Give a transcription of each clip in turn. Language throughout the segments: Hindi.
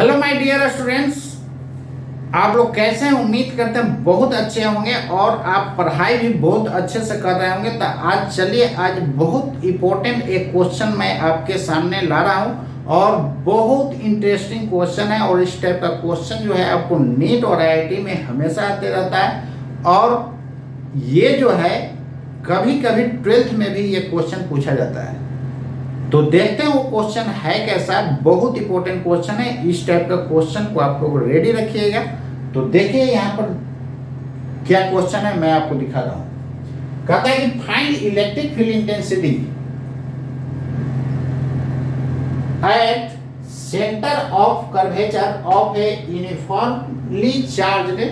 हेलो माय डियर स्टूडेंट्स, आप लोग कैसे हैं? उम्मीद करते हैं बहुत अच्छे होंगे और आप पढ़ाई भी बहुत अच्छे से कर रहे होंगे। तो आज चलिए, आज बहुत इम्पोर्टेंट एक क्वेश्चन मैं आपके सामने ला रहा हूं और बहुत इंटरेस्टिंग क्वेश्चन है। और इस टाइप का क्वेश्चन जो है आपको नीट और आईआईटी में हमेशा आते रहता है और ये जो है कभी कभी 12th में भी ये क्वेश्चन पूछा जाता है। तो देखते हैं वो क्वेश्चन है कैसा। बहुत इंपॉर्टेंट क्वेश्चन है। इस टाइप का क्वेश्चन को आप लोग रेडी रखिएगा। तो देखिए यहाँ पर क्या क्वेश्चन है, मैं आपको दिखा रहा हूं। कहता है कि find electric field intensity at centre of curvature of A uniformly charged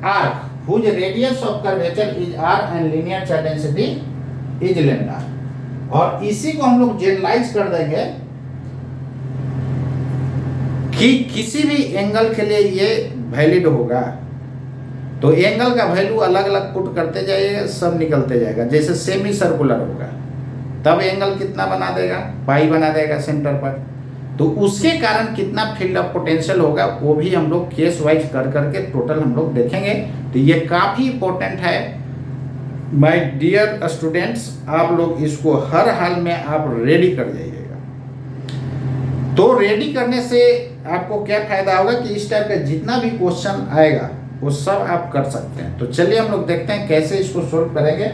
arc whose radius of curvature is r and linear charge density is lambda। और इसी को हम लोग जनरलाइज कर देंगे कि किसी भी एंगल के लिए ये वैलिड होगा। तो एंगल का वैल्यू अलग अलग पुट करते जाइएगा, सब निकलते जाएगा। जैसे सेमी सर्कुलर होगा तब एंगल कितना बना देगा, पाई बना देगा सेंटर पर। तो उसके कारण कितना फील्ड ऑफ पोटेंशियल होगा वो भी हम लोग केस वाइज कर करके टोटल हम लोग देखेंगे। तो ये काफी इंपॉर्टेंट है माय डियर स्टूडेंट्स। आप लोग इसको हर हाल में आप रेडी कर जाइएगा। तो रेडी करने से आपको क्या फायदा होगा कि इस टाइप का जितना भी क्वेश्चन आएगा वो सब आप कर सकते हैं। तो चलिए हम लोग देखते हैं कैसे इसको सोल्व करेंगे।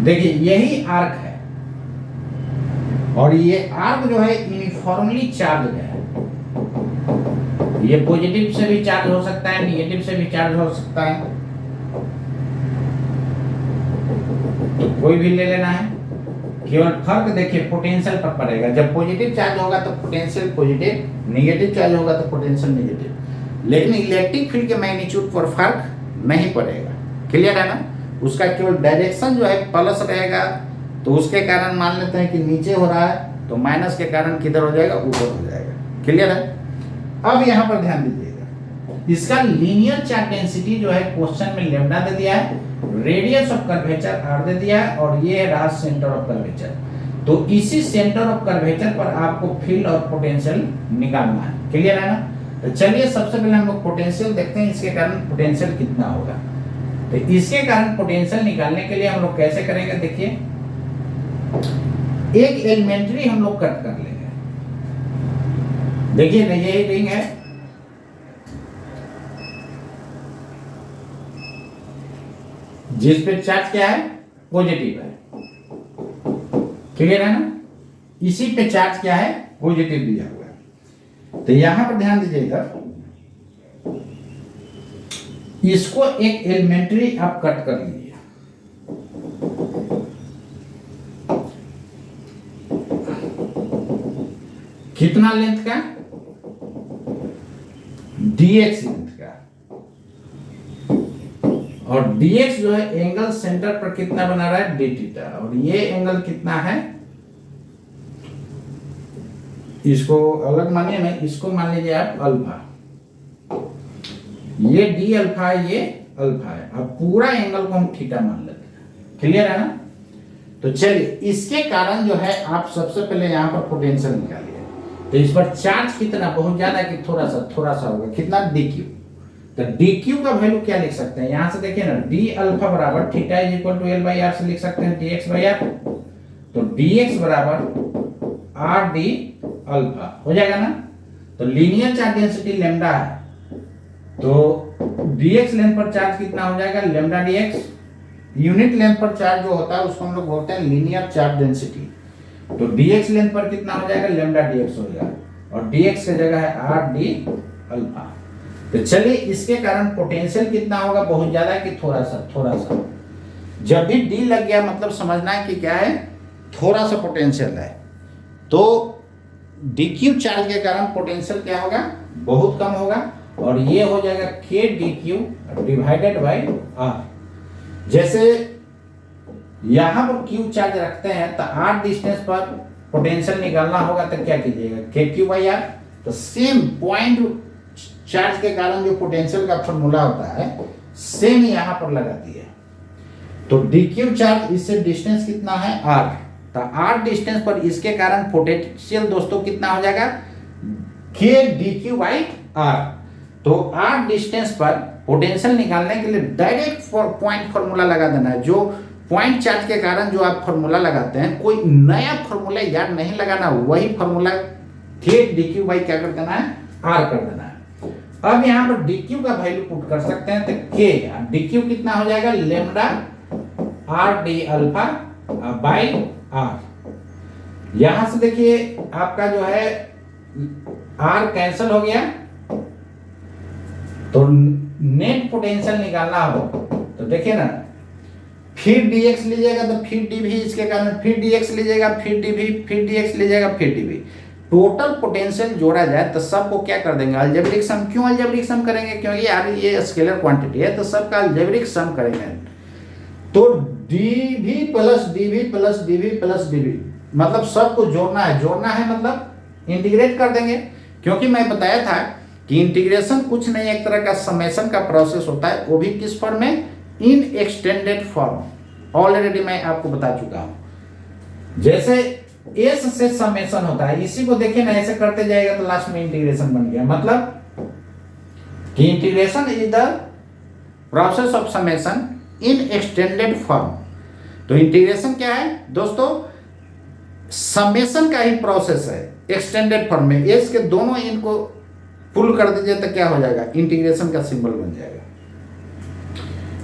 देखिए यही आर्क है और ये आर्क जो है यूनिफॉर्मली चार्ज है। ये पॉजिटिव से भी चार्ज हो सकता है, निगेटिव से भी चार्ज हो सकता है। तो कोई भी ले लेना है, केवल फर्क देखिए पोटेंशियल पर पड़ेगा। जब पॉजिटिव चार्ज होगा तो पोटेंशियल पॉजिटिव, निगेटिव चार्ज होगा तो पोटेंशियल निगेटिव। लेकिन इलेक्ट्रिक फील्ड के मैग्नीट्यूड पर फर्क नहीं पड़ेगा। क्लियर है ना? उसका केवल डायरेक्शन जो है प्लस रहेगा। तो उसके कारण मान लेते हैं कि नीचे हो रहा है तो माइनस के कारण किधर हो जाएगा, ऊपर हो जाएगा। क्लियर है? अब यहाँ पर ध्यान दीजिएगा, इसका लीनियर चार्ज डेंसिटी जो है क्वेश्चन में लैम्डा दे दिया है, रेडियस ऑफ कर्वेचर आर दे दिया है और ये रहा सेंटर ऑफ कर्वेचर। तो इसी सेंटर ऑफ कर्वेचर पर आपको फील्ड और पोटेंशियल निकालना है। क्लियर है ना? तो चलिए सबसे पहले हम लोग पोटेंशियल देखते हैं, इसके कारण पोटेंशियल कितना होगा। तो इसके कारण पोटेंशियल निकालने के लिए हम लोग कैसे करेंगे, देखिए एक एलिमेंट्री हम लोग कट कर लेंगे। देखिए ना, यही रिंग है, जिस पे चार्ज क्या है, पॉजिटिव है। क्लियर है ना? इसी पे चार्ज क्या है, पॉजिटिव दिया हुआ है। तो यहां पर ध्यान दीजिएगा, इसको एक एलिमेंट्री आप कट कर लीजिए। कितना लेंथ का, dx लेंथ का। और dx जो है एंगल सेंटर पर कितना बना रहा है, d थीटा। और ये एंगल कितना है, इसको अलग मानिए ना, इसको मान लीजिए आप अल्फा। ये डी अल्फा है, ये अल्फा है। अब पूरा एंगल को हम थीटा मान लेते हैं। क्लियर है ना? तो चलिए इसके कारण जो है आप सबसे पहले यहाँ पर पोटेंशियल निकालिए। तो इस पर चार्ज कितना, बहुत ज्यादा कि थोड़ा सा होगा, कितना, dq। तो dq का वैल्यू क्या लिख सकते हैं, यहां से देखिए ना, d अल्फा बराबर theta is equal to l/r से लिख सकते हैं dx बाई r। तो dx बराबर r d अल्फा हो जाएगा ना। तो लीनियर चार्ज डेंसिटी लैम्डा है, तो dx लेंथ पर चार्ज कितना हो जाएगा, लैम्डा dx। यूनिट लेंथ पर चार्ज जो होता है उसको हम लोग बोलते हैं लीनियर चार्ज डेंसिटी। तो dx लेंथ पर कितना हो जाएगा, लैम्डा dx हो जाएगा। और dx की जगह है r d अल्फा। तो चलिए इसके कारण पोटेंशियल कितना होगा, बहुत ज्यादा कि थोड़ा सा। जब भी d लग गया मतलब समझना है कि क्या है, थोड़ा सा पोटेंशियल है। तो dq चार्ज के कारण पोटेंशियल क्या होगा, बहुत कम होगा। और ये हो जाएगा k dq divided by r। जैसे यहां पर q चार्ज रखते हैं तो r डिस्टेंस पर पोटेंशियल निकालना होगा तो क्या कीजिएगा, kq बाई r। तो सेम पॉइंट चार्ज के कारण जो पोटेंशियल का फॉर्मूला होता है सेम यहां पर लगाती है। तो dq चार्ज इससे डिस्टेंस कितना है r, तो r डिस्टेंस पर इसके कारण पोटेंशियल दोस्तों कितना हो जाएगा k dq बाई r। तो r डिस्टेंस पर पोटेंशियल निकालने के लिए डायरेक्ट पॉइंट फॉर्मूला लगा देना है। जो पॉइंट चार्ज के कारण जो आप फॉर्मूला लगाते हैं, कोई नया फॉर्मूला याद नहीं लगाना, वही फॉर्मूला k dq बाई क्या कर देना है r कर देना है। अब यहाँ पर dq का वैल्यू पुट कर सकते हैं, तो k dq कितना हो जाएगा lambda r d alpha by r। यहां से देखिए आपका जो है r कैंसिल हो गया, तो नेट पोटेंशियल निकालना हो तो देखिए ना, फिर dx लीजिएगा तो फिर dv, इसके कारण फिर dx लीजिएगा, फिर dv, फिर dx लीजिएगा, फिर dv। टोटल पोटेंशियल जोड़ा जाए तो सबको क्या कर देंगे अलजेब्रिक सम। क्यों अलजेब्रिक सम करेंगे, क्योंकि यार ये स्केलर क्वांटिटी है तो सबका अलजेब्रिक सम करेंगे। तो dv plus dv plus dv plus dv, मतलब सबको जोड़ना है मतलब इंटीग्रेट कर देंगे। क्योंकि मैं बताया था कि इंटीग्रेशन कुछ नहीं, एक तरह का समेशन का प्रोसेस होता है, वो भी किस फॉर्म में, इन एक्सटेंडेड फॉर्म। ऑलरेडी मैं आपको बता चुका हूं। जैसे एस से समेशन होता है, इसी को देखिए ना, ऐसे करते जाएगा तो लास्ट में इंटीग्रेशन बन गया। मतलब कि integration is the process of summation in extended form. तो इंटीग्रेशन क्या है दोस्तों, समेशन का ही प्रोसेस है एक्सटेंडेड फॉर्म में। एस के दोनों इनको पुल कर दीजिए तो क्या हो जाएगा, इंटीग्रेशन का सिंबल बन जाएगा,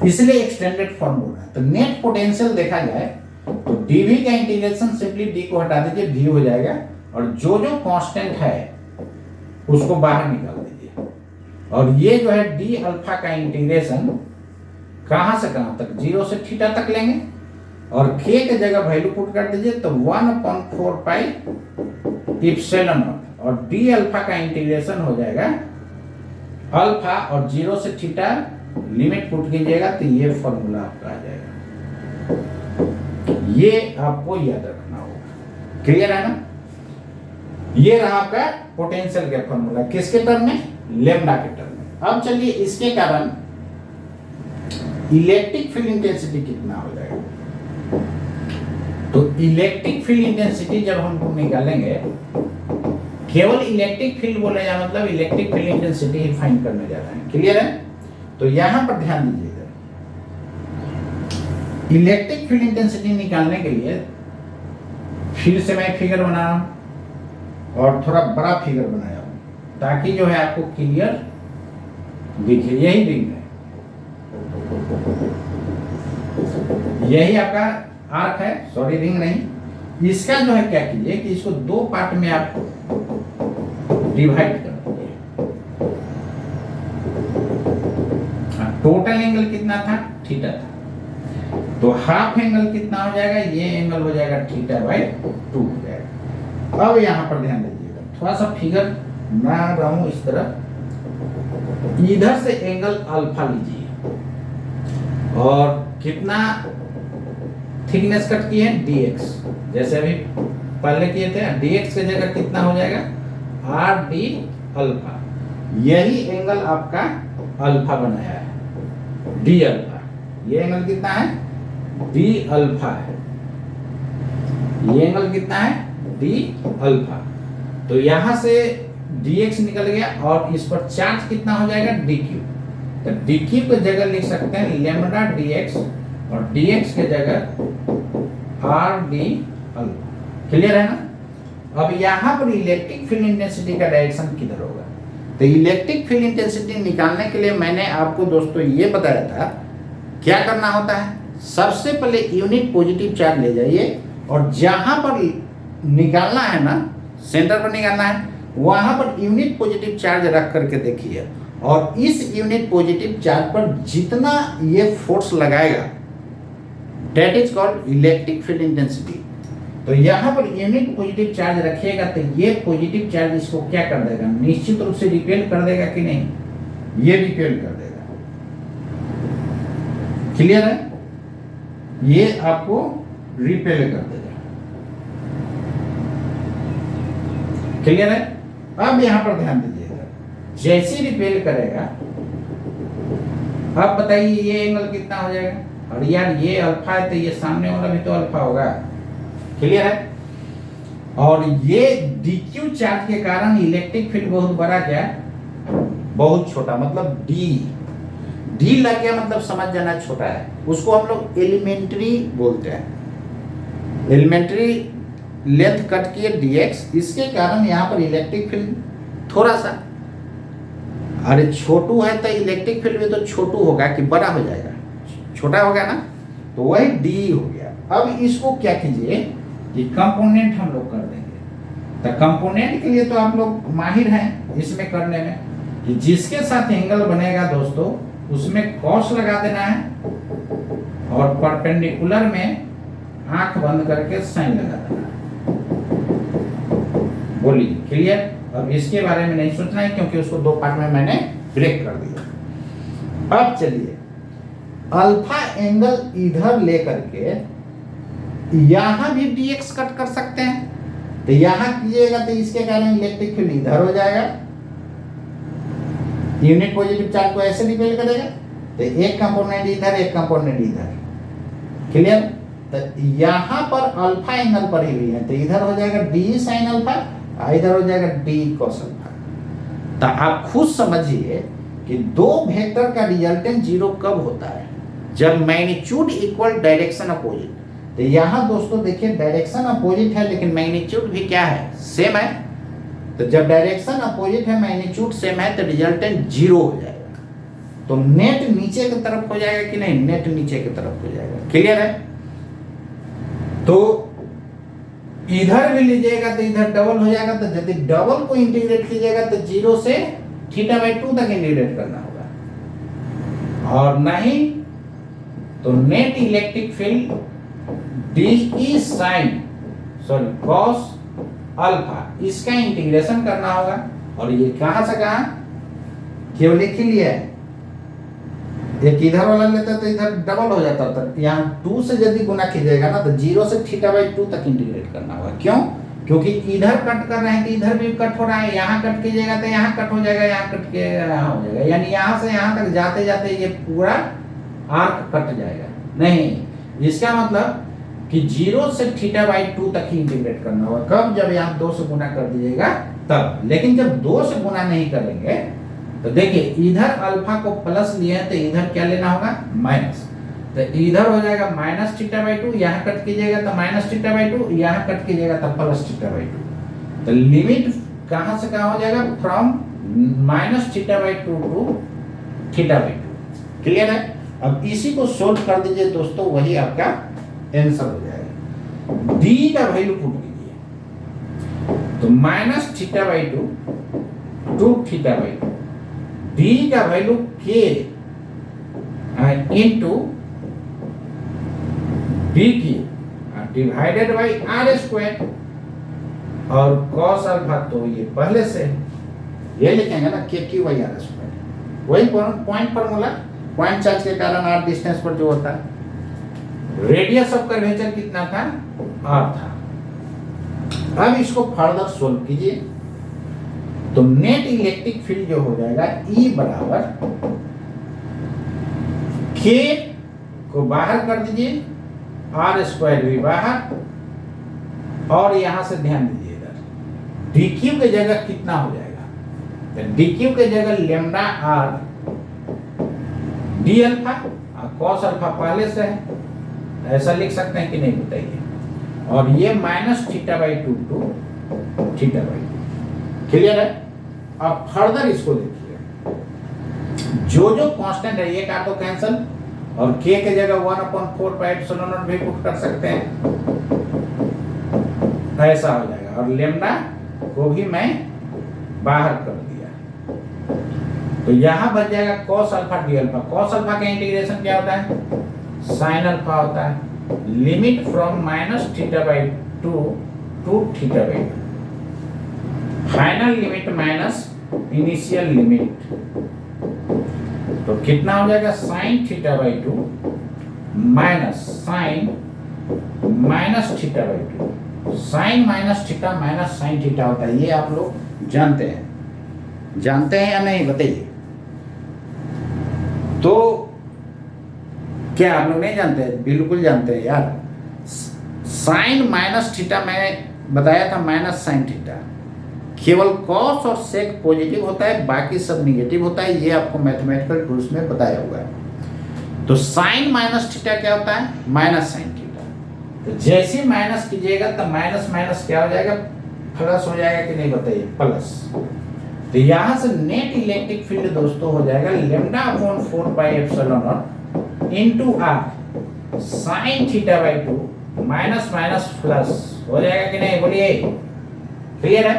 इसलिए एक्सटेंडेड फॉर्म बोल रहा है। तो नेट पोटेंशियल देखा जाए तो dv का इंटीग्रेशन सिंपली d को हटा दीजिए, v हो जाएगा, और जो जो कांस्टेंट है उसको बाहर निकाल दीजिए। और ये जो है d अल्फा का इंटीग्रेशन कहां से कहां तक, 0 से थीटा तक लेंगे, और k के जगह वैल्यू पुट कर दीजिए तो 1/4 पाई इप्सिलॉन नॉट, और d अल्फा का इंटीग्रेशन हो जाएगा अल्फा, और 0 से थीटा लिमिट पुट कीजिएगा तो ये फॉर्मूला आपका आ जाएगा। ये आपको याद रखना होगा। क्लियर है ना। ये रहा आपका पोटेंशियल का फॉर्मूला, किसके टर्म में, लेम्डा के टर्म में। अब चलिए इसके कारण इलेक्ट्रिक फील्ड इंटेंसिटी कितना हो जाएगा। तो इलेक्ट्रिक फील्ड इंटेंसिटी जब हम निकालेंगे, केवल इलेक्ट्रिक फील्ड बोले या मतलब इलेक्ट्रिक फील्ड इंटेंसिटी ही फाइंड करने जा रहे हैं। क्लियर है। तो यहां पर ध्यान दीजिएगा, इलेक्ट्रिक फील्ड इंटेंसिटी निकालने के लिए फिर से मैं फिगर बना रहा हूं और थोड़ा बड़ा फिगर बनाया हूं ताकि जो है आपको क्लियर दिखे। यही रिंग है, यही आपका आर्क है, सॉरी रिंग नहीं। इसका जो है क्या कीजिए कि इसको दो पार्ट में आप डिवाइड कर दीजिए। टोटल एंगल कितना था, थीटा था, तो हाफ एंगल कितना हो जाएगा, ये एंगल हो जाएगा थीटा बाई 2 हो जाएगा। अब यहां पर ध्यान दीजिएगा, थोड़ा सा फिगर बना रहा हूं इस तरह। इधर से एंगल अल्फा लीजिए और कितना थिकनेस कट की है, dx, जैसे अभी पहले किए थे। dx की जगह कितना हो जाएगा, r d अल्फा। यही एंगल आपका अल्फा बनाया है, d अल्फा। ये एंगल कितना है, d अल्फा है। ये एंगल कितना है, d अल्फा। तो यहां से dx निकल गया और इस पर चार्ज कितना हो जाएगा, dq। तो dq की जगह लिख सकते हैं लेमडा dx, और dx के जगह r d अल्फा। क्लियर है ना। अब यहां पर इलेक्ट्रिक फील्ड इंटेंसिटी का डायरेक्शन किधर होगा। तो इलेक्ट्रिक फील्ड इंटेंसिटी निकालने के लिए मैंने आपको दोस्तों ये बताया था क्या करना होता है। सबसे पहले यूनिट पॉजिटिव चार्ज ले जाइए और जहां पर निकालना है ना, सेंटर पर निकालना है, वहां पर यूनिट पॉजिटिव चार्ज रख करके देखिए, और इस यूनिट पॉजिटिव चार्ज पर जितना ये फोर्स लगाएगा that is called electric field intensity. तो यहां पर यूनिट पॉजिटिव चार्ज रखिएगा तो ये पॉजिटिव चार्ज इसको क्या कर देगा, निश्चित रूप से रिपेल कर देगा कि नहीं, ये रिपेल कर देगा। क्लियर है, ये आपको रिपेल कर देगा। क्लियर है। अब यहां पर ध्यान दीजिएगा, जैसे रिपेल करेगा अब बताइए ये एंगल कितना हो जाएगा, और यार ये अल्फा है तो ये सामने वाला भी तो अल्फा होगा। क्लियर है। और ये डीक्यू चार्ज के कारण इलेक्ट्रिक फील्ड बहुत बड़ा क्या बहुत छोटा, मतलब डी लग गया मतलब समझ जाना छोटा है, उसको हम लोग एलिमेंट्री बोलते हैं। एलिमेंट्री लेंथ कट किए dx, इसके कारण यहाँ पर इलेक्ट्रिक फील्ड थोड़ा सा, अरे छोटू है तो इलेक्ट्रिक फील्ड भी तो छोटू होगा कि बड़ा हो जाएगा, छोटा हो गया ना, तो वही डी हो गया। अब इसको क्या कीजिए कि कंपोनेंट हम लोग कर देंगे। तो कंपोनेंट के लिए तो आप लोग माहिर हैं इसमें करने में, कि जिसके साथ एंगल बनेगा दोस्तों उसमें कॉस लगा देना है और परपेंडिकुलर में आंख बंद करके साइन लगा देना है। बोलिए क्लियर। अब इसके बारे में नहीं सोचना है क्योंकि उसको दो पार्ट में मैंने ब्रेक कर दिया। अब चलिए अल्फा एंगल इधर लेकर के यहां भी dx कट कर सकते हैं, तो यहां कीजिएगा तो इसके कारण इलेक्ट्रिक फील्ड इधर हो जाएगा, यूनिट पॉजिटिव चार्ज को ऐसे रिपेल करेगा, तो एक कंपोनेंट इधर एक कंपोनेंट इधर। क्लियर। तो यहां पर अल्फा एंगल पड़ी हुई है तो इधर हो जाएगा d sin अल्फा, इधर हो जाएगा d cos अल्फा। तो आप खुद समझिए कि दो वेक्टर का रिजल्टेंट जीरो कब होता है, जब मैग्नीट्यूड इक्वल डायरेक्शन अपोजिट। तो यहां दोस्तों देखिए डायरेक्शन अपोजिट है लेकिन मैग्नीट्यूड भी क्या है सेम है, तो जब डायरेक्शन अपोजिट है मैग्नीट्यूड सेम है तो रिजल्टेंट जीरो हो जाएगा। तो नेट नीचे की तरफ हो जाएगा कि नहीं, नेट नीचे की तरफ हो जाएगा। क्लियर है। तो इधर भी लीजिएगा तो इधर डबल हो जाएगा, तो यदि डबल को इंटीग्रेट कीजिएगा तो 0 से θ/2 तक इंटीग्रेट करना होगा, और नहीं तो net electric field DE sin cos alpha इसका इंटीग्रेशन करना होगा। और ये कहां से कहां केवल लिख लिया है, एक इधर वाला लेता तो इधर डबल हो जाता था, यहाँ 2 से यदि गुना कीजिएगा ना तो 0 से θ/2 तक इंटीग्रेट करना होगा। क्यों? क्योंकि इधर कट कर रहे हैं तो इधर भी कट हो रहा है, यहाँ कट कीजिएगा तो यहाँ कट हो जाएगा, यहाँ कट के यहाँ हो जाएगा, यानी यहाँ से यहाँ तक जाते जाते ये पूरा आर्क कट जाएगा। नहीं, इसका मतलब कि 0 से θ/2 तक ही इंटीग्रेट करना होगा। कब? जब यहाँ 2 से गुना कर दीजिएगा तब। लेकिन जब 2 से गुना नहीं करेंगे तो देखिए इधर अल्फा को प्लस लिए हैं तो इधर क्या लेना होगा माइनस, तो इधर हो जाएगा माइनस θ/2, यहाँ कट कीजिएगा तो माइनस θ/2, यहाँ कट कीजिएगा तो प्लस θ/2। तो लिमिट कहां से कहां हो जाएगा, फ्रॉम माइनस θ/2 टू θ/2। क्लियर है। अब इसी को सोल्व कर दीजिए दोस्तों, वही आपका आंसर हो जाएगा। d का वैल्यू पुट कीजिए तो माइनस θ/2 टू θ/2, d का वैल्यू k इंटू b की डिवाइडेड बाई r स्क्वायर, और cos अल्फा तो ये पहले से ये लिखेंगे ना k/r स्क्वायर, वही पॉइंट फार्मूला, पॉइंट चार्ज के कारण r डिस्टेंस पर जो होता है। रेडियस ऑफ कर्वेचर कितना था, r था। अब इसको फर्दर सोल्व कीजिए तो नेट इलेक्ट्रिक फील्ड जो हो जाएगा E बराबर k को बाहर कर दीजिए, r स्क्वायर भी बाहर, और यहां से ध्यान दीजिए इधर dq के जगह कितना हो जाएगा, तो dq के जगह लेमडा r d अल्फा और cos अल्फा पहले से है, ऐसा लिख सकते हैं कि नहीं बताइए, और ये माइनस θ/2 टू θ/2। क्लियर है। अब फर्दर इसको देखिए, जो कांस्टेंट है ये काट दो कैंसिल, और k के जगह 1/4 भी पुट कर सकते हैं, ऐसा हो जाएगा, और लेमडा को भी मैं बाहर कर दिया, तो यहां बच जाएगा cos alpha d alpha. cos alpha का इंटीग्रेशन क्या होता है, sin अल्फा होता है, limit from minus θ/2 to θ/2, final limit minus initial limit, तो कितना हो जाएगा sin θ/2 minus sin minus θ/2, sin minus theta minus sin theta होता है, ये आप लोग जानते हैं या नहीं बताइए। तो क्या आप लोग नहीं जानते? बिल्कुल जानते हैं यार। साइन माइनस थीटा मैं बताया था, माइनस साइन थीटा। केवल कॉस और सेक पॉजिटिव होता है, बाकी सब निगेटिव होता है। ये आपको मैथमेटिकल टूल्स में बताया हुआ है। तो साइन माइनस थीटा क्या होता है? Minus sine theta. तो जैसे माइनस कीजिएगा तो माइनस माइनस क्या हो जाएगा? प्लस हो जाएगा कि नहीं बताइए? प्लस। तो यहां से नेट इलेक्ट्रिक फील्ड दोस्तों हो जाएगा lambda upon 4 pi epsilon naught into R sine theta by 2 minus minus plus हो जाएगा कि नहीं? बोलिए। क्लियर है?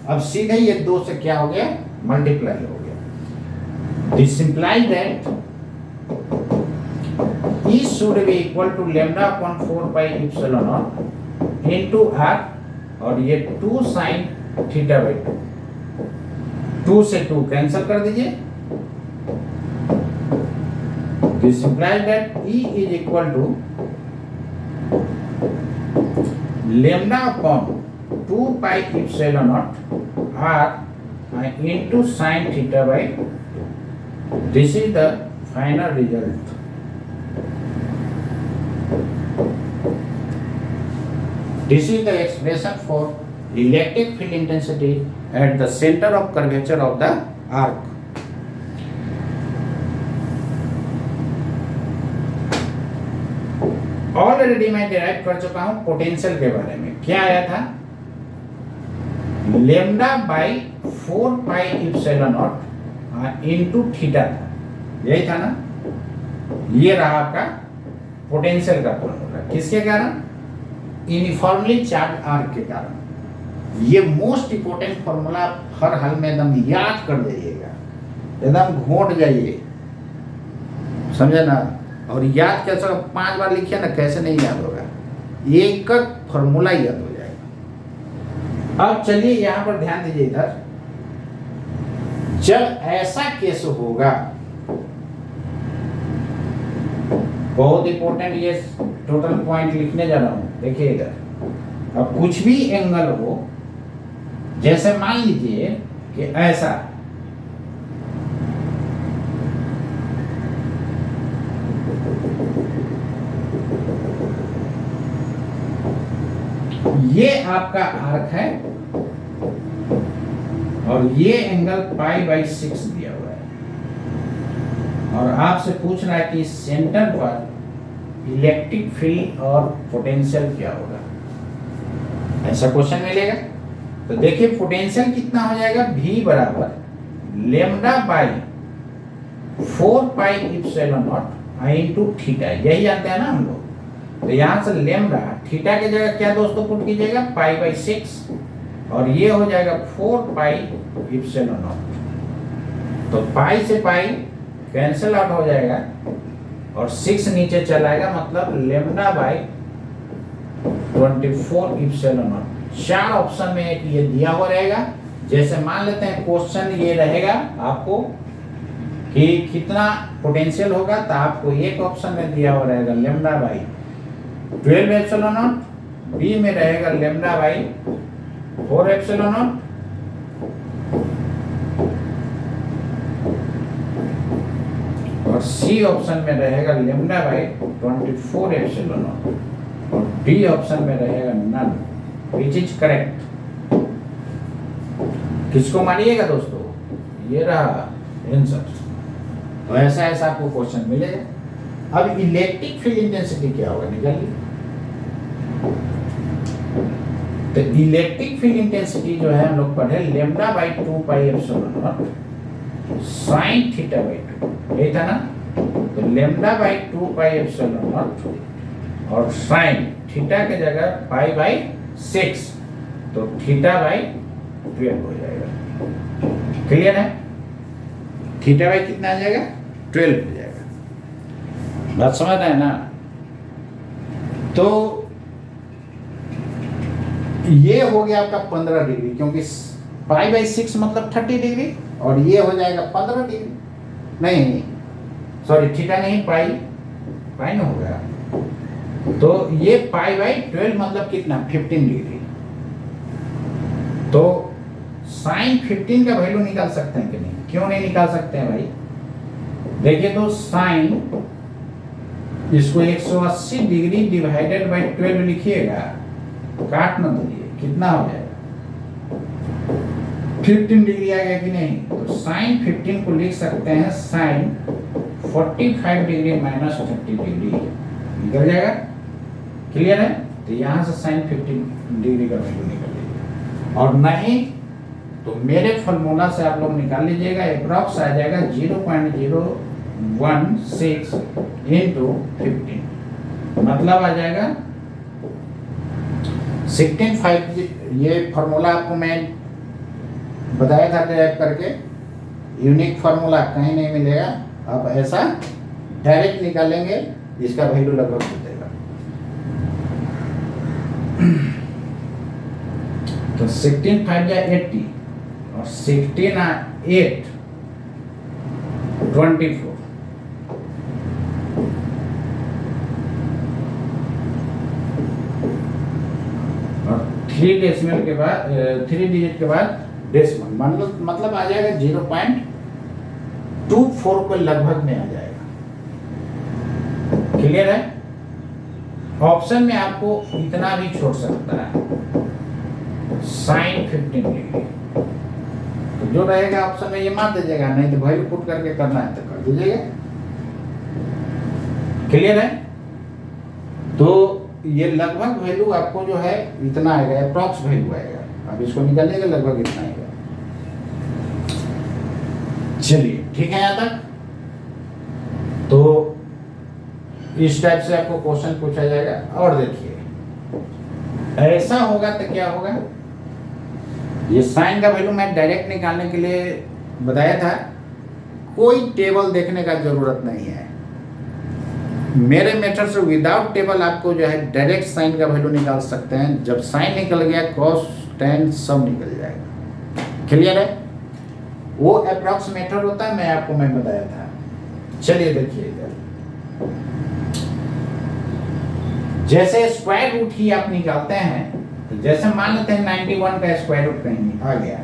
अब सीधे ये 2 से क्या हो गया? मल्टीप्लाई हो गया। This implies that E should be equal to lambda upon 4 pi epsilon naught into r और ये 2 sin थीटा बाई 2 से 2 कैंसिल कर दीजिए। This implies that E is equal to lambda upon 2 pi epsilon naught r into sin theta by 2. This is the final result. This is the expression for electric field intensity at the center of curvature of the arc. Already मैं डिराइव कर चुका हूं पोटेंशियल के बारे में। क्या आया था? Lambda by 4 pi epsilon not into theta था, यही था ना? ये रहा आपका पोटेंशियल का फॉर्मूला। किसके कारण? यूनिफॉर्मली चार्ज आर्क के कारण। ये मोस्ट इंपोर्टेंट फॉर्मूला हर हाल में एकदम याद कर जाइएगा, एकदम घोट जाइए, समझे ना? और याद कैसे? 5 बार लिखिए ना, कैसे नहीं याद होगा? एक फॉर्मूला याद हो जाएगा। अब चलिए यहां पर ध्यान दीजिए। इधर जब ऐसा केस होगा, बहुत इंपॉर्टेंट, ये टोटल पॉइंट लिखने जा रहा हूं। देखिए इधर, अब कुछ भी एंगल हो, जैसे मान लीजिए कि ऐसा, ये आपका आर्क है और ये एंगल पाई बाई 6 दिया हुआ है, और आपसे पूछ रहा है कि सेंटर पर इलेक्ट्रिक फील्ड और पोटेंशियल क्या होगा। ऐसा क्वेश्चन मिलेगा। तो देखिए पोटेंशियल कितना हो जाएगा? V बराबर lambda by 4 pi epsilon not into theta. यही जानते हैं ना हम लोग। तो यहां से लेम्डा, थीटा की जगह क्या दोस्तों पुट कीजिएगा? पाई बाई 6, और ये हो जाएगा 4 पाई इप्सिलॉन नॉट। तो पाई से पाई कैंसिल आउट हो जाएगा और 6 नीचे चला आएगा, मतलब lambda by 24 epsilon not. 4 option में एक ये दिया हुआ रहेगा। जैसे मान लेते हैं क्वेश्चन ये रहेगा आपको कि कितना पोटेंशियल होगा, तो आपको एक ऑप्शन में दिया हुआ रहेगा lambda by 12 epsilon naught, B में रहेगा लेम्डा बाई 4 एप्सिलॉन नॉट, और सी ऑप्शन में रहेगा लेम्डा बाई 24 एप्सिलॉन नॉट, और डी ऑप्शन में रहेगा नन। Which is correct? किसको मानिएगा दोस्तों? ये रहा आंसर। तो ऐसा ऐसा आपको क्वेश्चन मिलेगा। अब इलेक्ट्रिक फील्ड इंटेंसिटी क्या होगा, निकालिए। तो इलेक्ट्रिक फील्ड इंटेंसिटी जो है हम लोग पढ़े lambda by 2 pi epsilon not sign theta by 2, यही था ना? तो lambda by 2 pi epsilon not और साइन थीटा के जगह पाई बाई 6, तो थीटा बाई 12 हो जाएगा। क्लियर है? थीटा बाई कितना आ जाएगा? 12 हो जाएगा। बात समझ रहे हैं ना? तो ये हो गया आपका 15 डिग्री, क्योंकि पाई बाई 6 मतलब 30 डिग्री, और ये हो जाएगा 15 डिग्री। नहीं सॉरी, थीटा नहीं, पाई ना हो गया। तो ये पाई बाई 12 मतलब कितना? 15 डिग्री। तो साइन 15 का वैल्यू निकाल सकते हैं कि नहीं? क्यों नहीं निकाल सकते हैं भाई? देखिए तो साइन इसको 180 डिग्री डिवाइडेड बाई 12 लिखिएगा, काट न दीजिए, कितना हो जाएगा 15 डिग्री आ गया कि नहीं। तो साइन 15 को लिख सकते हैं साइन 45 डिग्री माइनस 30 डिग्री, निकल जाएगा। क्लियर है। तो यहाँ से साइन 15 डिग्री का वैल्यू निकल जाएगा, और नहीं तो मेरे फॉर्मूला से आप लोग निकाल लीजिएगा, अप्रॉक्स आ जाएगा 0.016 इंटू 15, मतलब आ जाएगा 16.5। ये फॉर्मूला आपको मैं बताया था टाइप करके, यूनिक फार्मूला कहीं नहीं मिलेगा, आप ऐसा डायरेक्ट निकालेंगे, इसका वैल्यू लगभग हो जाएगा। तो 16 5 80 और 16 8 24, और 3 डेसिमल के बाद 3 डिजिट के बाद डेसिमल, मतलब आ जाएगा 0.24 को लगभग में आ जाएगा। क्लियर है। ऑप्शन में आपको इतना भी छोड़ सकता है, साइन 15 डिग्री, तो जो रहेगा ऑप्शन में ये मार दीजिएगा, नहीं तो वैल्यू पुट करके करना है तो कर दीजिएगा। क्लियर है। तो ये लगभग वैल्यू आपको जो है इतना आएगा, अप्रॉक्स वैल्यू आएगा, अब इसको निकालिएगा लगभग इतना आएगा। चलिए ठीक है यहां तक। तो इस टाइप से आपको क्वेश्चन पूछा जाएगा। और देखिए ऐसा होगा तो क्या होगा, ये साइन का वैल्यू मैं डायरेक्ट निकालने के लिए बताया था, कोई टेबल देखने का जरूरत नहीं है। मेरे मेथड से विदाउट टेबल आपको जो है डायरेक्ट साइन का वैल्यू निकाल सकते हैं। जब साइन निकल गया कॉस टेन सब निकल जाएगा। क्लियर है। वो अप्रॉक्स मेथड होता है, मैं बताया था। चलिए देखिए इधर, जैसे स्क्वायर रूट ही आप निकालते हैं, तो जैसे मान लेते हैं 91 का स्क्वायर रूट कहीं आ गया,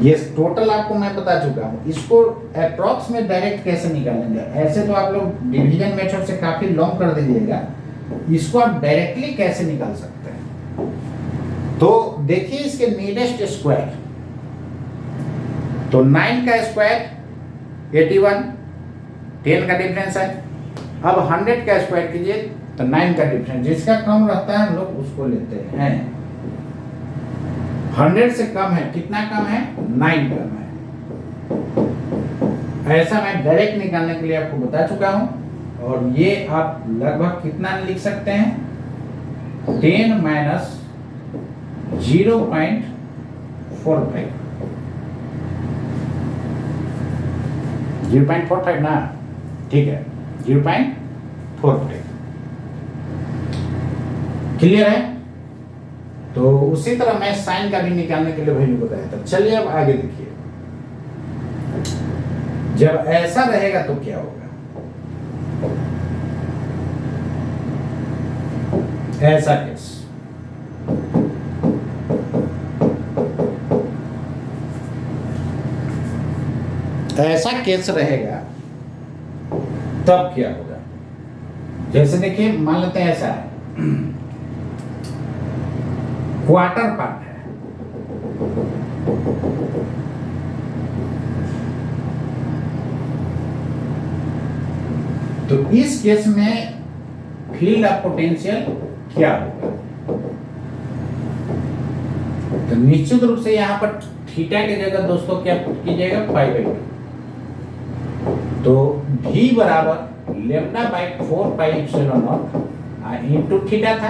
ये टोटल आपको मैं बता चुका हूं। इसको अप्रॉक्स में डायरेक्ट कैसे निकालेंगे, ऐसे तो आप लोग डिवीजन मेथड से काफी लॉन्ग कर दीजिएगा, इसको आप डायरेक्टली कैसे निकाल सकते हैं। तो देखिए इसके नीडेस्ट स्क्वायर, तो 9 का स्क्वायर 81, 10 का डिफरेंस है। अब 100 का स्क्वायर कीजिए तो 9 का डिफरेंस, जिसका कम रहता है हम लोग उसको लेते हैं। 100 से कम है, कितना कम है 9 कम है। ऐसा मैं डायरेक्ट निकालने के लिए आपको बता चुका हूं। और ये आप लगभग कितना लिख सकते हैं, 10 माइनस 0.45, 0.45 ना, ठीक है 0.45। क्लियर है। तो उसी तरह मैं साइन का भी निकालने के लिए वैल्यू बताया था। चलिए अब आगे देखिए, जब ऐसा रहेगा तो क्या होगा, ऐसा केस, ऐसा केस रहेगा तब क्या होगा। जैसे देखिए मान लेते हैं ऐसा है, क्वार्टर पार्ट है, तो इस केस में फील्ड ऑफ पोटेंशियल क्या होगा। तो निश्चित रूप से यहां पर थीटा की जगह दोस्तों क्या कीजिएगा, π/2। तो v बराबर lambda by 4 epsilon naught into theta था,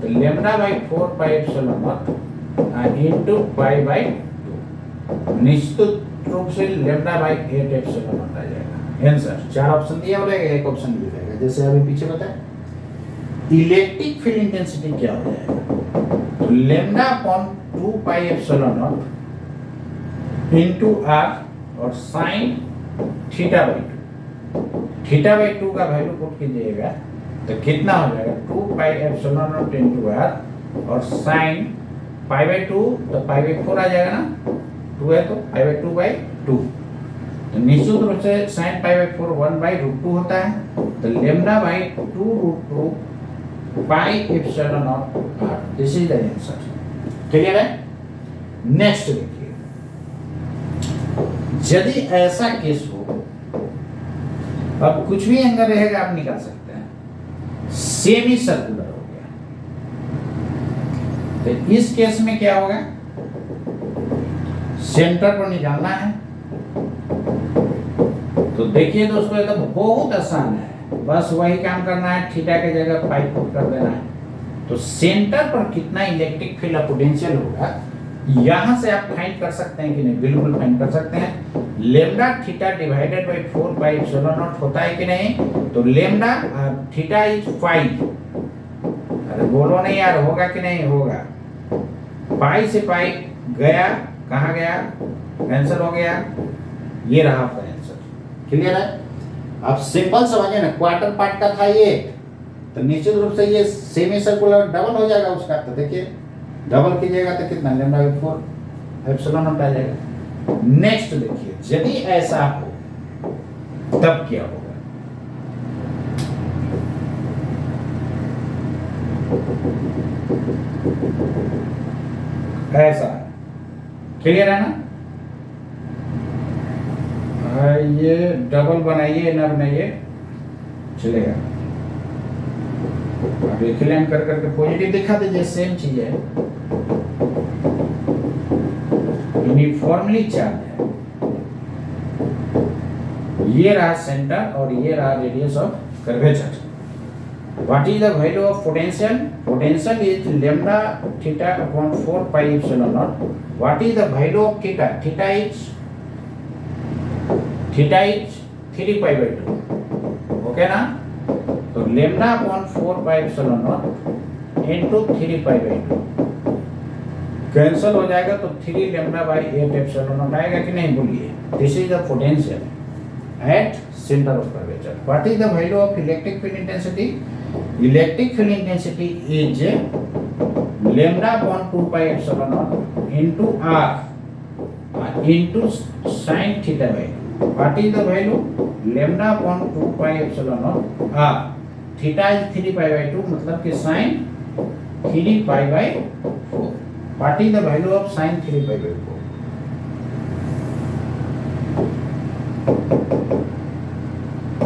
तो lambda by 4 epsilon naught into π/2, निश्चित रूप से लेमडा बाई 8 एप्सिलॉन नॉट आ जाएगा। आंसर 4 ऑप्शन दिया रहेगा, एक ऑप्शन भी रहेगा, जैसे अभी पीछे बताया। इलेक्ट्रिक फील्ड इंटेंसिटी क्या हो जाएगा, तो lambda upon 2 epsilon naught into R और साइन θ/2, θ/2 का वैल्यू पुट कीजिएगा तो कितना हो जाएगा, 2 एप्सिलॉन नॉट इंटू आर और साइन π/2, तो π/4 आ जाएगा ना, 2 है तो π/2/2, तो तो निश्चित रूप से sin पाई बाई 4 1/√2 होता है, तो lambda by 2√2 pi epsilon naught R, this is the answer. Clear है? नेक्स्ट देखिए, यदि ऐसा केस हो, अब कुछ भी एंगल रहेगा आप निकाल सकते हैं, सेमी सर्कुलर हो गया, तो इस केस में क्या होगा, सेंटर पर निकालना है। तो देखिए दोस्तों, ये तो बहुत आसान है, बस वही काम करना है, थीटा की जगह पाई पुट कर देना है। तो सेंटर पर कितना इलेक्ट्रिक फील्ड पोटेंशियल होगा, यहां से आप फाइंड कर सकते हैं कि नहीं? बिल्कुल फाइंड कर सकते हैं। Lambda theta divided by 4 pi epsilon not होता है कि नहीं? तो लेमडा थीटा इज 5, अरे बोलो नहीं यार, होगा कि नहीं होगा? पाई से पाई गया, कहाँ गया? कैंसिल हो गया, ये रहा आपका आंसर। क्लियर है? आप सिंपल समझिए ना, क्वार्टर पार्ट का था ये, तो निश्चित रूप से ये सेमी सर्कुलर डबल हो जाएगा उसका। तो देखिए डबल कीजिएगा तो कितना, लेमडा बाई 4 एप्सिलॉन नॉट आ जाएगा। नेक्स्ट देखिए, यदि ऐसा हो तब क्या होगा? ऐसा, क्लियर है ना? ये डबल बनाइए ना बनाइए चलेगा, अब इक्विवेलेंट कर करके पॉजिटिव दिखा दीजिए, सेम चीज है, यूनिफॉर्मली चार्ज है। ये रहा सेंटर और ये रहा radius of curvature. What is the value of potential? Potential is lambda theta upon 4 pi epsilon not. What is the value of theta? Theta is 3 pi by 2, okay ना? तो lambda upon 4 pi epsilon naught into 3 pi by 2 cancel हो जाएगा, तो 3 लेमडा बाई 8 एप्सिलॉन नॉट आएगा कि नहीं? बोलिए, this is the potential at centre of curvature. What is the value of electric field intensity? Electric field intensity is lambda upon 2 pi epsilon naught into R into sin theta by 2। What is the value? Lambda upon 2 pi epsilon naught R, theta is 3 pi by 2, मतलब कि sin 3 pi by 4। What is the value of sin 3 pi by 4?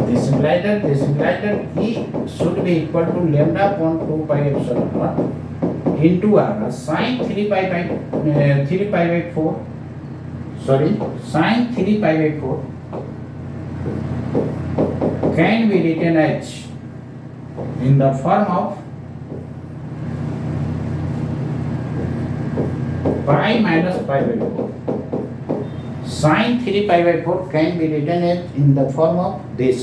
This implies that E should be equal to lambda upon 2 pi epsilon naught into R. Sin 3 pi by 4. Sorry, sin 3 pi by 4 can be written as in the form of pi minus pi by 4. Sin 3 pi by 4 can be written as in the form of this.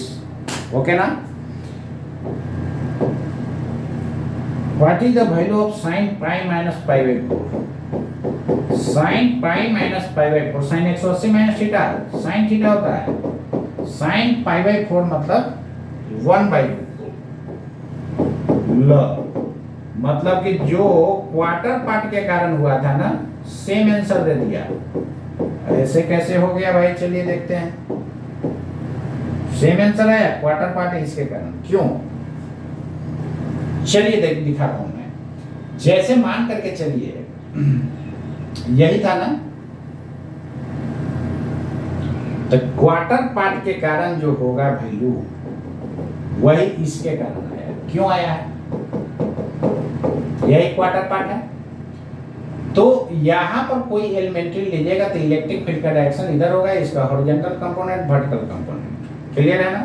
Okay na? What is the value of sin pi minus pi by 4? Sin pi minus pi by 4, sin 180 minus theta, sin theta होता है, sin pi by 4 मतलब 1/2। मतलब कि जो क्वार्टर पार्ट के कारण हुआ था ना, सेम आंसर दे दिया। ऐसे कैसे हो गया भाई? चलिए देखते हैं। सेम आंसर आया, क्वार्टर पार्ट है इसके कारण। क्यों? चलिए देख दिखाता हूं मैं। जैसे मान करके चलिए, यही था ना, तो क्वार्टर पार्ट के कारण जो होगा वैल्यू, वही इसके कारण आया। क्यों आया है? यही क्वार्टर पार्ट है, तो यहां पर कोई एलिमेंट्री लीजिएगा तो इलेक्ट्रिक फील्ड का डायरेक्शन इधर होगा, इसका horizontal component, vertical component. Clear है ना?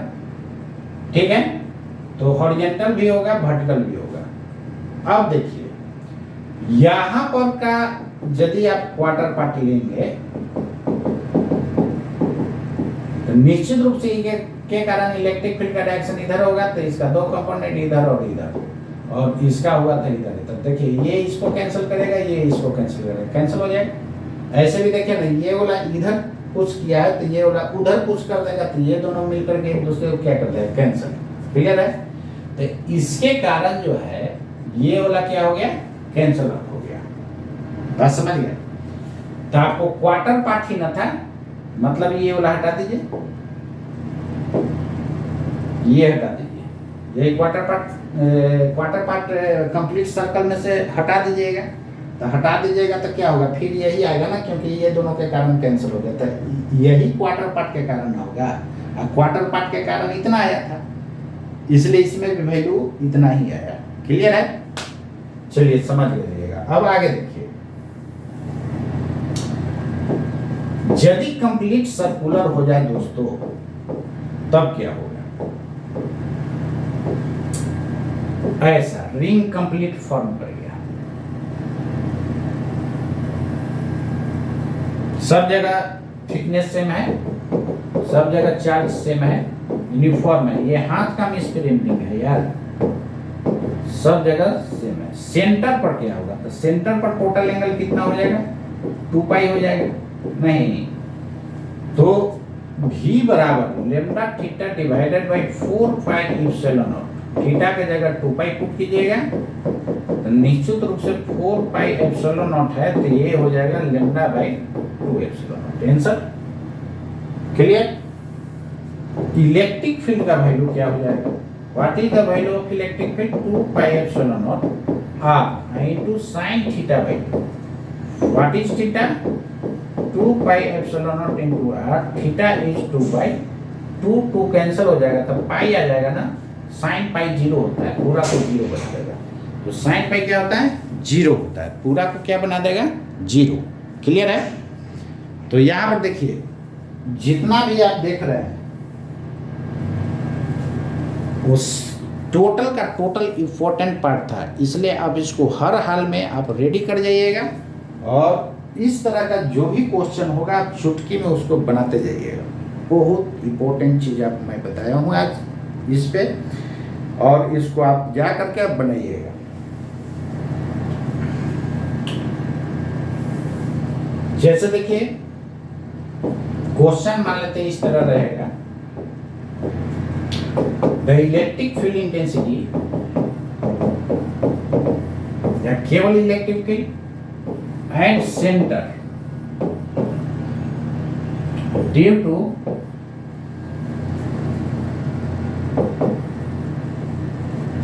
ठीक है, तो हॉरिजॉन्टल भी होगा, वर्टिकल भी होगा। अब देखिए, यहां पर का यदि आप क्वार्टर पार्ट लेंगे तो निश्चित रूप से के कारण इलेक्ट्रिक फील्ड का डायरेक्शन इधर होगा, तो इसका 2 कंपोनेंट इधर और इधर, और इसका हुआ था इधर। तब देखिए, ये इसको कैंसिल करेगा, ये इसको कैंसिल करेगा, कैंसिल हो जाएगा। ऐसे भी देखिए ना, ये वाला इधर पुश किया है तो ये वाला उधर पुश कर देगा, तो ये दोनों मिलकर के एक दूसरे को क्या कर देगा? कैंसिल। क्लियर है? तो इसके कारण जो है ये वाला क्या हो गया? कैंसिल आउट हो गया। बात समझ गए? तो आपको क्वार्टर पार्ट ही ना था, मतलब ये वाला हटा दीजिए, ये हटा दीजिए, ये क्वार्टर पार्ट कंप्लीट सर्कल में से हटा दीजिएगा। तो हटा दीजिएगा तो क्या होगा, फिर यही आएगा ना, क्योंकि ये दोनों के कारण कैंसिल हो गया था, यही क्वार्टर पार्ट के कारण होगा। और क्वार्टर पार्ट के कारण इतना आया था, इसलिए इसमें भी वैल्यू इतना ही आया। क्लियर है? चलिए समझ लीजिएगा। अब आगे देखिए, यदि कंप्लीट सर्कुलर हो जाए दोस्तों तब क्या होगा? ऐसा रिंग कंप्लीट फॉर्म कर गया, सब जगह थिकनेस सेम है, सब जगह चार्ज सेम है, यूनिफॉर्म है। ये हाथ का मिसप्रिंटिंग है यार, सब जगह सेम है। सेंटर पर क्या होगा? तो सेंटर पर टोटल एंगल कितना हो जाएगा? 2 पाई हो जाएगा। नहीं तो v बराबर lambda theta divided by 4 pi epsilon not. Theta के जगह 2 पाई पुट कीजिएगा तो निश्चित रूप से 4 पाई एप्सिलॉन नॉट है, तो ये हो जाएगा lambda by 2 epsilon not. Answer clear? Electric field का वैल्यू क्या हो जाएगा? What is the value of electric field? 2 pi epsilon naught r into sin theta by 2। What is theta? 2 pi epsilon naught into r। Theta is 2 by 2 cancel हो जाएगा तो पाई आ जाएगा ना, sin पाई 0 होता है, पूरा को 0 बना देगा। तो sin पाई क्या होता है? 0 होता है, पूरा को क्या बना देगा? 0। क्लियर है? तो यहां पर देखिए, जितना भी आप देख रहे हैं उस टोटल का टोटल इंपॉर्टेंट पार्ट था, इसलिए आप इसको हर हाल में आप रेडी कर जाइएगा, और इस तरह का जो भी क्वेश्चन होगा आप चुटकी में उसको बनाते जाइएगा। बहुत इंपॉर्टेंट चीज आप मैं बताया हूँ आज इस पे, और इसको आप जा करके आप बनाइएगा। जैसे देखिए क्वेश्चन मान लेते हैं इस तरह रहेगा, द इलेक्ट्रिक फील्ड इंटेंसिटी, या केवल electric field and center due to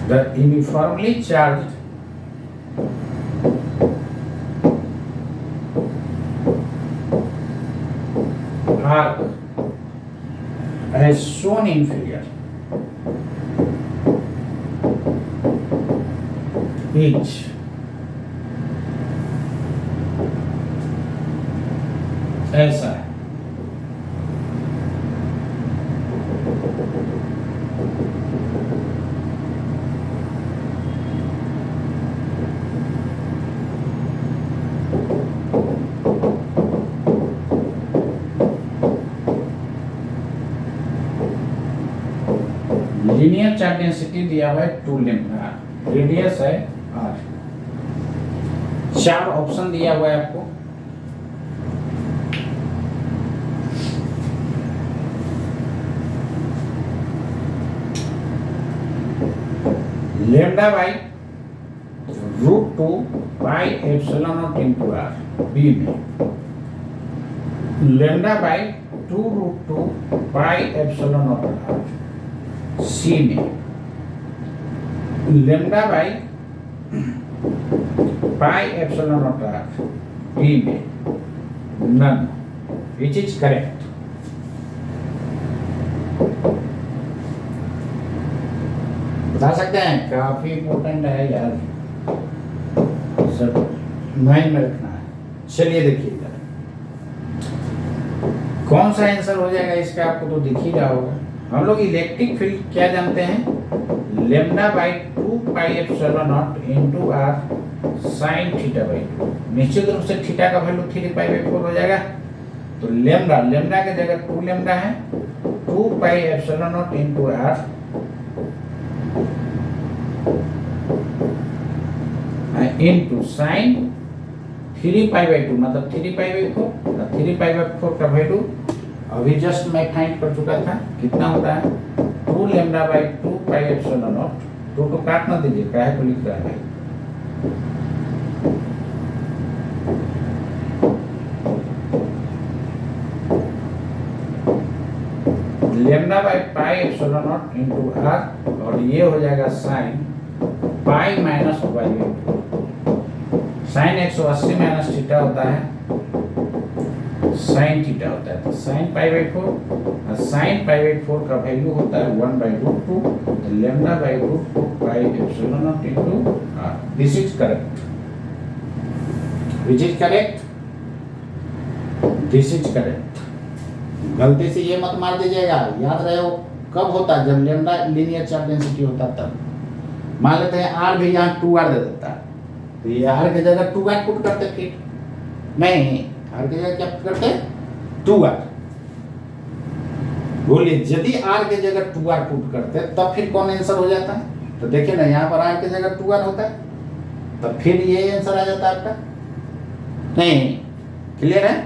the uniformly charged arc as shown in figure each ऐसा है। लीनियर चार्ज डेंसिटी दिया हुआ है 2 लैम्डा, रेडियस है r। 4 ऑप्शन दिया हुआ है आपको। Lambda by √2 pi epsilon naught into r B में, lambda by 2√2 pi epsilon naught r C में, lambda by pi epsilon naught r B में नन, विच इज करेक्ट। बता सकते हैं? काफी इंपॉर्टेंट है यार, सब माइंड में रखना है। चलिए देखिए कौन सा आंसर हो जाएगा इसका, आपको तो दिख ही रहा होगा। हम लोग इलेक्ट्रिक फील्ड क्या जानते हैं? Lambda by 2 pi epsilon naught into r sin theta by 2। निश्चित रूप से थीटा का वैल्यू 3 पाई बाई 4 हो जाएगा। तो लेम्डा के जगह 2 लेम्डा है, 2 pi epsilon naught into r into sine 3 pi by 2, मतलब 3 पाई बाई 4। 3 पाई बाई 4 का वैल्यू अभी जस्ट मैं फाइंड कर चुका था, कितना होता है? 2 lambda by 2 pi epsilon not. 2 को काट ना दीजिए, काहे को लिख रहा है? Lambda by pi epsilon naught into R, और ये हो जाएगा sine pi minus by sine 180 minus theta होता है साइन थीटा होता है, तो साइन पाई बाई 4 और साइन पाई बाई 4 का वैल्यू होता है 1/√2, तो lambda by √2 pi epsilon naught into R. This is correct, which is correct, this is correct. गलती से ये मत मार दीजिएगा, याद रहे वो कब होता है, जब लेमडा लीनियर चार्ज डेंसिटी होता तब। मान लेते हैं आर भी यहाँ 2r दे देता है, तो ये आर की जगह 2r पुट करते, फिर नहीं आर की जगह क्या पुट करते, 2r। बोलिए यदि आर की जगह 2r पुट करते तब फिर कौन आंसर हो जाता है, तो देखिए ना यहाँ पर आर की जगह 2r होता है, तब फिर ये आंसर आ जाता है आपका। नहीं, क्लियर है।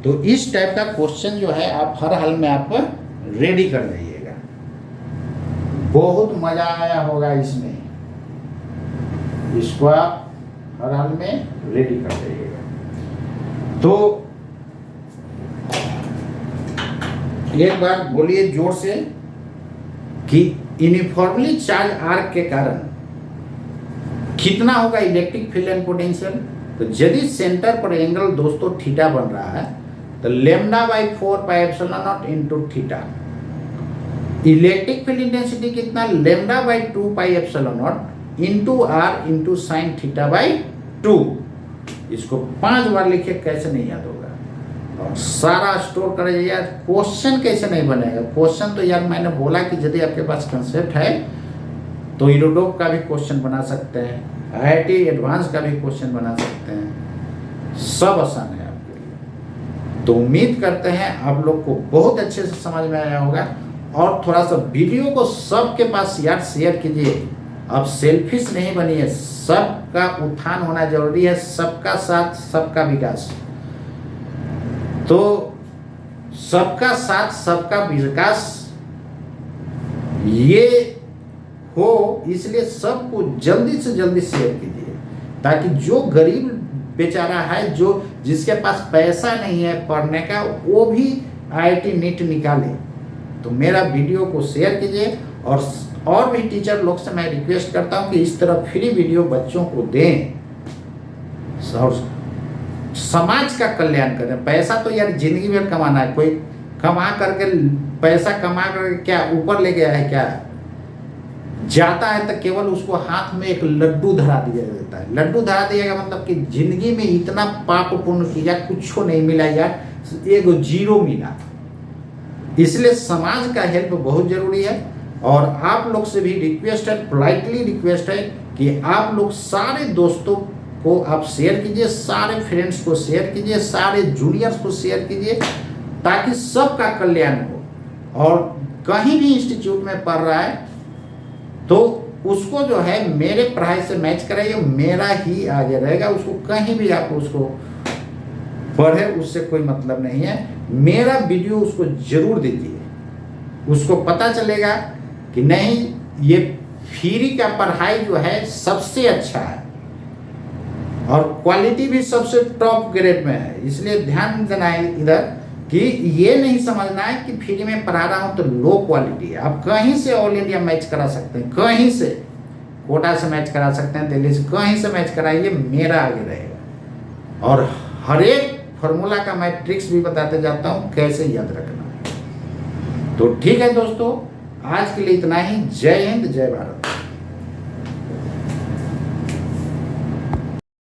तो इस टाइप का क्वेश्चन जो है आप हर हाल में आप रेडी कर जाइएगा, बहुत मजा आया होगा इसमें, इसको आप हर हाल में रेडी कर जाइएगा। तो एक बार बोलिए जोर से कि यूनिफॉर्मली चार्ज आर्क के कारण कितना होगा इलेक्ट्रिक फील्ड एंड पोटेंशियल। तो यदि सेंटर पर एंगल दोस्तों थीटा बन रहा है, तो lambda by 4 pi epsilon naught into theta. Electric field intensity कितना, lambda by 2 pi epsilon naught into R into sine theta by 2। इसको 5 बार लिखे, कैसे नहीं याद होगा, और सारा स्टोर कर यार। क्वेश्चन कैसे नहीं बनेगा, क्वेश्चन तो यार मैंने बोला कि यदि आपके पास कंसेप्ट है तो यूरोडोप का भी क्वेश्चन बना सकते हैं, IIT एडवांस का भी क्वेश्चन बना सकते हैं, सब आसान है आपके लिए। तो उम्मीद करते हैं आप लोग को बहुत अच्छे से समझ में आया होगा, और थोड़ा सा वीडियो को सबके पास यार शेयर कीजिए। अब सेल्फिश नहीं बनिए, सबका उत्थान होना जरूरी है, सबका साथ सबका विकास। तो सबका साथ सबका विकास ये हो, इसलिए सबको जल्दी से जल्दी शेयर कीजिए, ताकि जो गरीब बेचारा है, जो जिसके पास पैसा नहीं है पढ़ने का, वो भी IIT नीट निकाले। तो मेरा वीडियो को शेयर कीजिए, और भी टीचर लोग से मैं रिक्वेस्ट करता हूं कि इस तरह फ्री वीडियो बच्चों को दें और समाज का कल्याण करें। पैसा तो यार जिंदगी भर कमाना है, कोई कमा करके पैसा कमा करके क्या ऊपर ले गया है क्या, जाता है तो केवल उसको हाथ में एक लड्डू धरा दिया जाता है। लड्डू धरा दिया मतलब कि जिंदगी में इतना पाप पुण्य किया, कुछ नहीं मिला यार, एक जीरो मिला। इसलिए समाज का हेल्प बहुत जरूरी है, और आप लोग से भी रिक्वेस्ट है, पोलाइटली रिक्वेस्ट है कि आप लोग सारे दोस्तों को आप शेयर कीजिए, सारे फ्रेंड्स को शेयर कीजिए, सारे जूनियर्स को शेयर कीजिए, ताकि सबका कल्याण हो। और कहीं भी इंस्टीट्यूट में पढ़ रहा है तो उसको जो है मेरे पढ़ाई से मैच कराइए, मेरा ही आगे रहेगा। उसको कहीं भी आप उसको पढ़े, उससे कोई मतलब नहीं है, मेरा वीडियो उसको जरूर दीजिए। उसको पता चलेगा कि नहीं, ये फ्री का पढ़ाई जो है सबसे अच्छा है, और क्वालिटी भी सबसे टॉप ग्रेड में है। इसलिए ध्यान देना है इधर कि ये नहीं समझना है कि फ्री में पढ़ा रहा हूं तो लो क्वालिटी है। आप कहीं से ऑल इंडिया मैच करा सकते हैं, कहीं से कोटा से मैच करा सकते हैं, दिल्ली से कहीं से मैच कराइए, मेरा आगे रहेगा। और हर एक फॉर्मूला का मैं ट्रिक्स भी बताते जाता हूं कैसे याद रखना। तो ठीक है दोस्तों, आज के लिए इतना ही। जय हिंद, जय भारत।